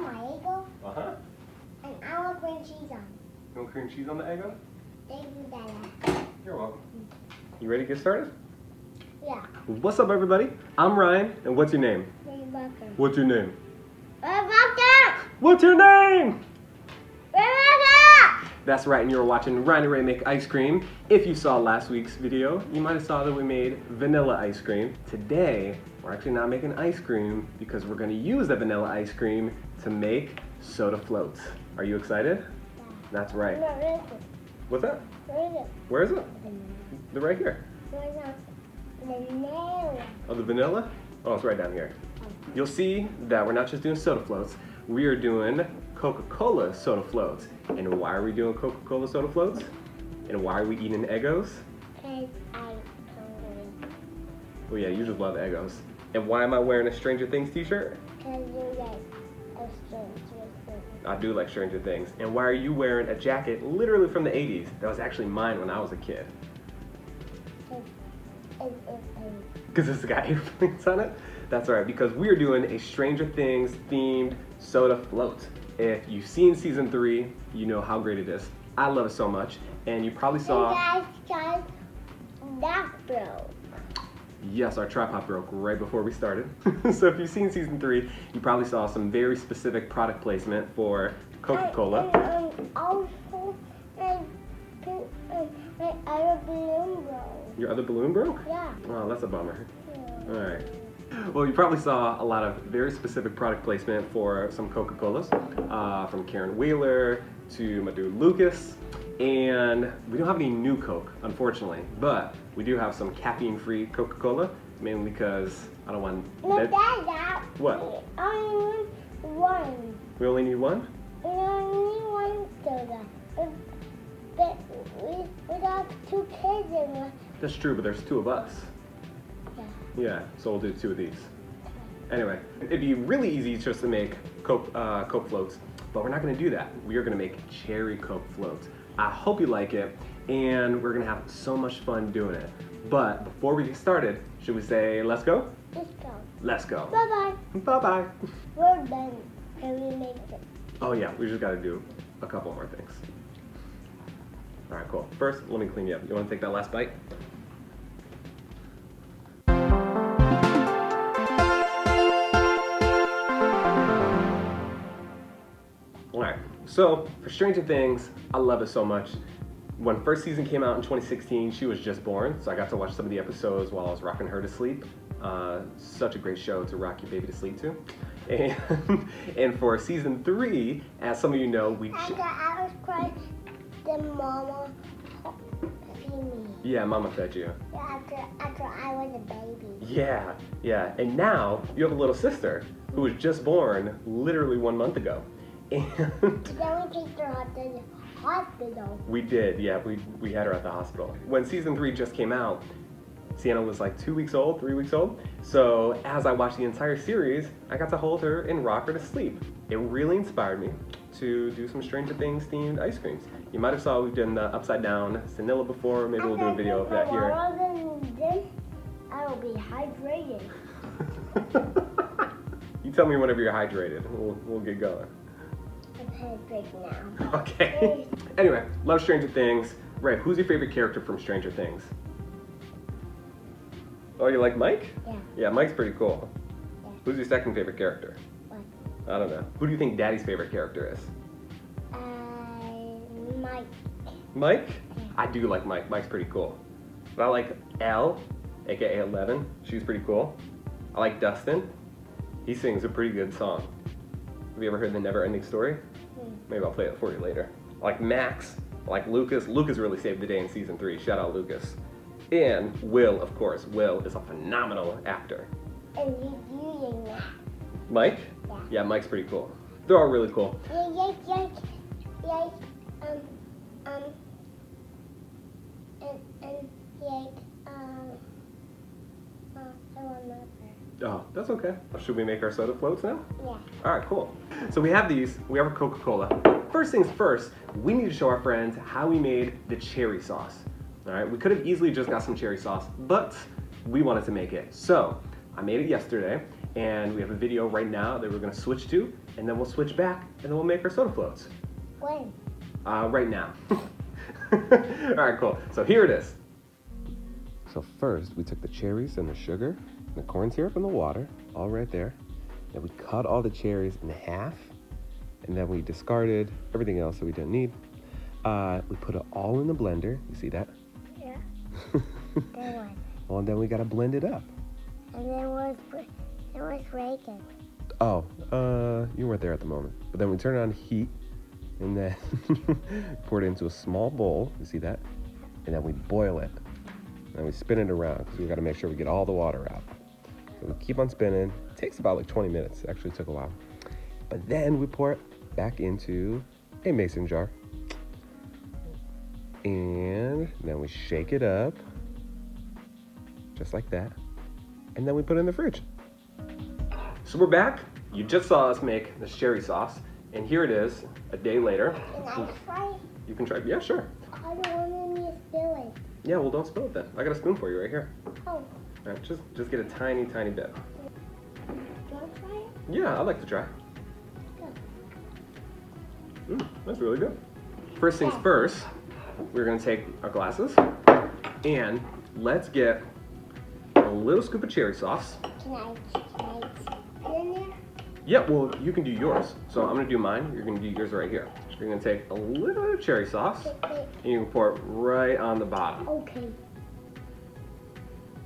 want my Eggo? Uh-huh. And I want cream cheese on. You want cream cheese on the Eggo? Thank you, Dada. You're welcome. You ready to get started? Yeah. What's up, everybody? I'm Ryan, and what's your name? Rebecca. What's your name? Rebecca! What's your name? Rebecca! That's right, and you were watching Rae and I make ice cream. If you saw last week's video, you might have saw that we made vanilla ice cream. Today, we're actually not making ice cream because we're going to use the vanilla ice cream to make soda floats. Are you excited? Yeah. That's right. No, where is it? What's that? Where is it? Where is it? They're right here. Where is it? Vanilla. Oh, the vanilla? Oh, it's right down here. You'll see that we're not just doing soda floats. We are doing Coca Cola soda floats. And why are we doing Coca Cola soda floats? And why are we eating Eggos? Because I'm hungry. Oh yeah, you just love Eggos. And why am I wearing a Stranger Things t-shirt? Because you like a Stranger Things. I do like Stranger Things. And why are you wearing a jacket literally from the 80s? That was actually mine when I was a kid. Because it's got airplanes on it? That's right, because we're doing a Stranger Things themed soda float. If you've seen season 3, you know how great it is. I love it so much, and you probably saw... Guys, that broke. Yes, our tripod broke right before we started. So if you've seen season 3, you probably saw some very specific product placement for Coca Cola. And also, my other balloon broke. Your other balloon broke? Yeah. Oh, that's a bummer. Yeah. All right. Well, you probably saw a lot of very specific product placement for some Coca Colas, from Karen Wheeler to Madu Lucas. And we don't have any new Coke, unfortunately, but we do have some caffeine-free Coca Cola, mainly because I don't want... No, Dad. What? We only need one. We only need one? We only need one soda. But we got 2 kids in one. That's true, but there's 2 of us. Yeah. Yeah, so we'll do 2 of these. Anyway, it'd be really easy just to make Coke floats, but we're not gonna do that. We are gonna make cherry Coke floats. I hope you like it, and we're gonna have so much fun doing it. But before we get started, should we say let's go? Let's go. Let's go. Bye-bye. Bye-bye. We're done. Can we make it? Oh yeah, we just gotta do a couple more things. All right, cool. First, let me clean you up. You wanna take that last bite? Alright, so for Stranger Things, I love it so much. When first season came out in 2016, she was just born, so I got to watch some of the episodes while I was rocking her to sleep. Such a great show to rock your baby to sleep to. And for season 3, as some of you know, After I was crying, then Mama fed me. Yeah, Mama fed you. After I was a baby. Yeah. And now, you have a little sister who was just born literally 1 month ago. And then we take her to the hospital. We did, yeah, we had her at the hospital. When season 3 just came out, Sienna was like 2 weeks old, 3 weeks old. So as I watched the entire series, I got to hold her and rock her to sleep. It really inspired me to do some Stranger Things themed ice creams. You might have saw we've done the upside down vanilla before. Maybe we'll do a video of that here. Then I will be hydrated. You tell me whenever you're hydrated. We'll get going. I'm hydrated now. Okay. Anyway, love Stranger Things. Rae, who's your favorite character from Stranger Things? Oh, you like Mike? Yeah. Yeah, Mike's pretty cool. Yeah. Who's your second favorite character? What? I don't know. Who do you think Daddy's favorite character is? Mike. Mike? Yeah. I do like Mike. Mike's pretty cool. But I like Elle, aka 11. She's pretty cool. I like Dustin. He sings a pretty good song. Have you ever heard the Never Ending Story? Maybe I'll play it for you later. I like Max. I like Lucas. Lucas really saved the day in season 3. Shout out Lucas. And Will, of course. Will is a phenomenal actor. And you using that. Mike? Yeah. Yeah, Mike's pretty cool. They're all really cool. Yes. I want another. Oh, that's okay. Should we make our soda floats now? Yeah. All right, cool. So we have these. We have a Coca Cola. First things first, we need to show our friends how we made the cherry sauce. All right, we could have easily just got some cherry sauce, but we wanted to make it. So I made it yesterday, and we have a video right now that we're gonna switch to, and then we'll switch back, and then we'll make our soda floats. When? Right now. All right, cool. So here it is. So first, we took the cherries and the sugar, and the corn syrup and the water, all right there. Then we cut all the cherries in half, and then we discarded everything else that we didn't need. We put it all in the blender. You see that? Yeah. Then what? Well, and then we gotta blend it up. And then it was Reagan. Oh, you weren't there at the moment. But then we turn on heat, and then pour it into a small bowl. You see that? And then we boil it. And we spin it around because we got to make sure we get all the water out. So we keep on spinning. It takes about like 20 minutes. It actually took a while. But then we pour it back into a mason jar. And then we shake it up. Just like that. And then we put it in the fridge. So we're back. You just saw us make this cherry sauce. And here it is, a day later. Can I try? You can try. Yeah, sure. I don't want to spill it. Yeah, well, don't spill it then. I got a spoon for you right here. Oh. All right, just get a tiny, tiny bit. Do you want to try it? Yeah, I'd like to try. Good. That's really good. First things first, we're gonna take our glasses and let's get a little scoop of cherry sauce. Can I put in there? Yeah, well, you can do yours. So I'm gonna do mine. You're gonna do yours right here. You're gonna take a little bit of cherry sauce and you can pour it right on the bottom. Okay.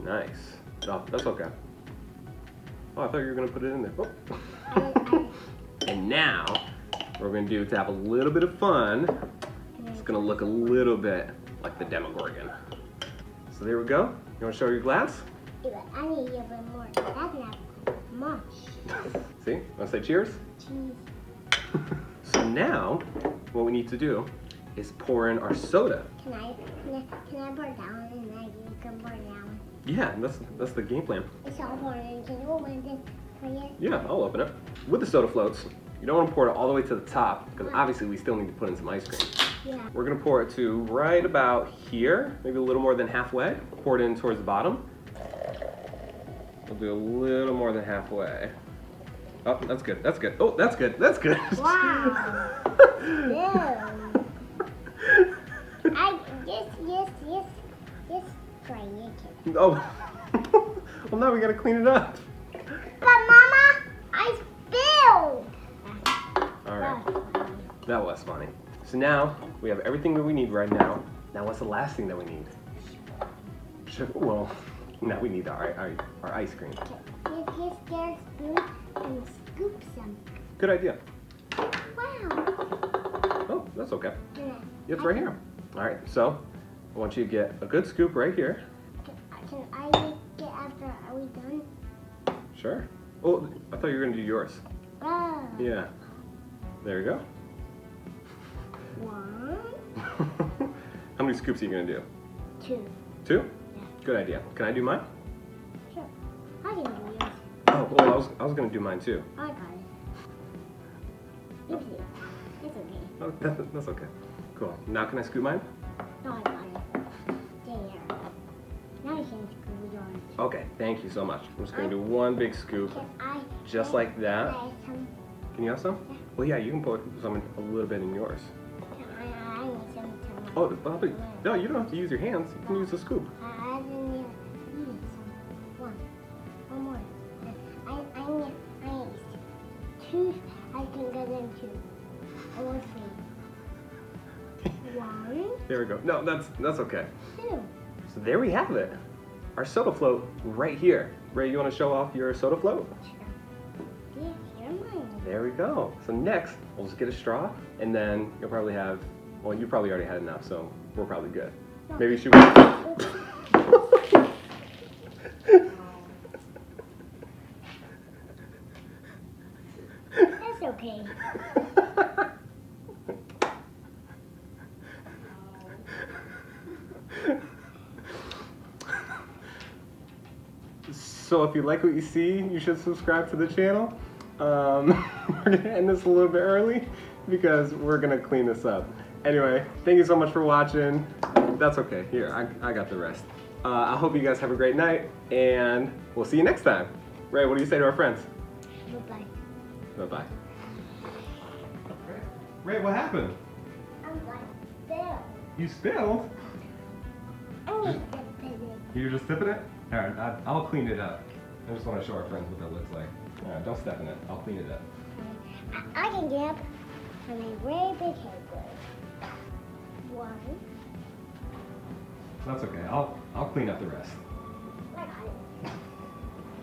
Nice. Oh, that's okay. Oh, I thought you were gonna put it in there. Oh. And now, what we're gonna do to have a little bit of fun, it's gonna look a little bit like the demogorgon. So there we go. You wanna show your glass? Yeah, I need a little bit more. That's not much. See? Wanna say cheers? Cheese. So now, what we need to do is pour in our soda. Can I pour it down and then you can pour it down? Yeah, that's the game plan. It's all poured in. Can you open it for you? Yeah, I'll open it. With the soda floats, you don't want to pour it all the way to the top because obviously we still need to put in some ice cream. Yeah. We're gonna pour it to right about here, maybe a little more than halfway. Pour it in towards the bottom. We'll do a little more than halfway. Oh, that's good, that's good. Oh, that's good, that's good. Wow. Yeah. Yes, try it. Oh, well now we gotta clean it up. But Mama, I spilled. All right, that was funny. So now we have everything that we need right now. Now what's the last thing that we need? Well, now we need our ice cream. You just get a spoon and scoop some. Good idea. Wow. Oh, that's okay. Yeah. It's right here. All right, so I want you to get a good scoop right here. Can I get after? Are we done? Sure. Oh, I thought you were gonna do yours. Oh. Yeah. There you go. One, How many scoops are you gonna do? 2. 2? Yeah. Good idea. Can I do mine? Sure. I can do yours. Oh, well, I was gonna do mine too. I got it. Easy. It's okay. Oh, that's okay. Cool. Now can I scoop mine? No, I got it. There. Now you can scoop yours. Okay, thank you so much. I'm just gonna do one big scoop, Can I? just like that. Can I have some? Can you have some? Yeah. Well, yeah, you can put some a little bit in yours. I need some to Oh, no, you don't have to use your hands. You can use the scoop. I need some. One more. I need 2. I can get them 2. I want 3. 1, There we go. No, that's okay. 2. So there we have it. Our soda float right here. Ray, you want to show off your soda float? Yeah, you're mine. There we go. So next, we'll just get a straw, and then you'll probably have, well, you probably already had enough, so we're probably good. No. Maybe should That's okay. So if you like what you see, you should subscribe to the channel. We're gonna end this a little bit early because we're gonna clean this up. Anyway, thank you so much for watching. That's okay, here, I got the rest. I hope you guys have a great night, and we'll see you next time. Ray, what do you say to our friends? Bye-bye. Bye-bye. Ray, what happened? I'm like there. You spilled? I'm just dipping You're just sipping it? Alright, I'll clean it up. I just want to show our friends what that looks like. Alright, don't step in it. I'll clean it up. it. I can get up from a very big head. One. That's okay. I'll clean up the rest.